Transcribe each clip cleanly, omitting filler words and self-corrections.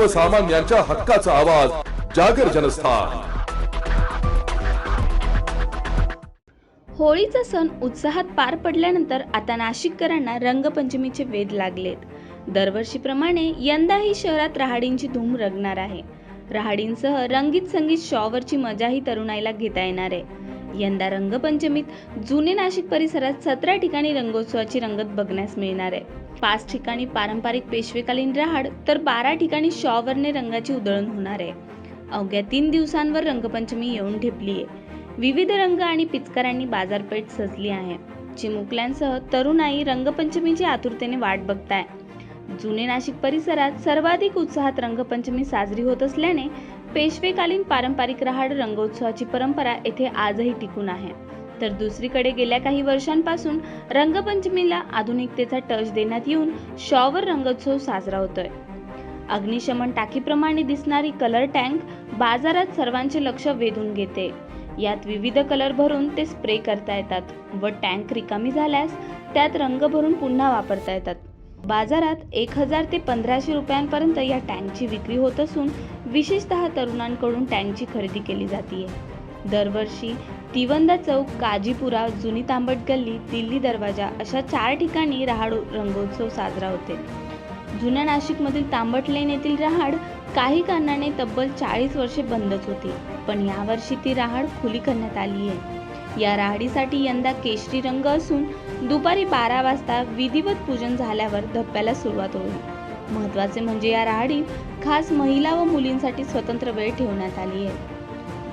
सर्वसामान्यांच्या हक्काचा आवाज जागर जनस्थान। होळीचा सण उत्साहात पार पडल्यानंतर आता नाशिककरांना रंगपंचमीचे वेध लागलेत। दरवर्षीप्रमाणे यंदाही शहरात राहाडींची धूम रंगणार आहे। राहाडींसह रंगीत संगीत शॉवरची मजाही तरुणाईला घेता येणार आहे। यंदा रंगपंचमीत जुने नाशिक परिसरात 17 ठिकाणी रंगोत्सवाची रंगत बघण्यास मिळणार आहे। 5 ठिकाणी पारंपरिक पेशवेकालीन राहाड तर 12 ठिकाणी शॉवरने रंगाची उधळण होणार आहे। अवघ्या 3 दिवसांवर रंगपंचमी येऊन ठेपली आहे। विविध रंग आणि पिचकारांनी बाजारपेठ सजली आहे। चिमुकल्यांसह तरुणाई रंगपंचमीची आतुरतेने वाट बघताय। जुने नाशिक परिसरात सर्वाधिक उत्साहात रंगपंचमी साजरी होत असल्याने पेशवेकालीन पारंपरिक राहाड रंगोत्सवाची परंपरा येथे आजही टिकून आहे। तर दुसरीकडे गेल्या काही वर्षांपासून रंगपंचमीला आधुनिकतेचा टच देण्यात येऊन शॉवर रंगोत्सव साजरा होतोय। अग्निशमन टाकीप्रमाणे दिसणारी कलर टँक बाजारात सर्वांचे लक्ष वेधून घेते। यात विविध कलर भरून ते स्प्रे करता येतात व टँक रिकामी झाल्यास त्यात रंग भरून पुन्हा वापरता येतात। बाजारात 1000 ते 1500 रुपयांपर्यंत या टँकची विक्री होत असून विशेषतः तरुणांकडून टँकची खरेदी केली जाते। दरवर्षी तिवंदा चौक, काजीपुरा, जुनी तांबट गल्ली, दिल्ली दरवाजा अशा 4 ठिकाणी राहाड रंगोत्सव साजरा होते। जुन्या नाशिकमधील तांबट लेन येथील राहाड काही कारणाने तब्बल 40 वर्षे बंदच होती, पण यावर्षी ती राहाड खुली करण्यात आली आहे। या राहाडीसाठी यंदा केशरी रंग असून दुपारी 12 वाजता विधिवत पूजन झाल्यावर धप्प्याला सुरुवात होईल। महत्त्वाचे म्हणजे या राहाडीत खास महिला व मुलींसाठी स्वतंत्र वेळ ठेवण्यात आली आहे।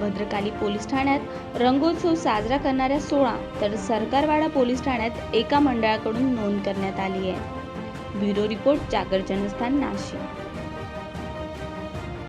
भद्रकाली पोलीस ठाण्यात रंगोत्सव साजरा करणाऱ्या 16 तर सरकारवाडा पोलीस ठाण्यात एका मंडळाकडून नोंद करण्यात आली आहे। ब्युरो रिपोर्ट, जागर जनस्थान, नाशिक।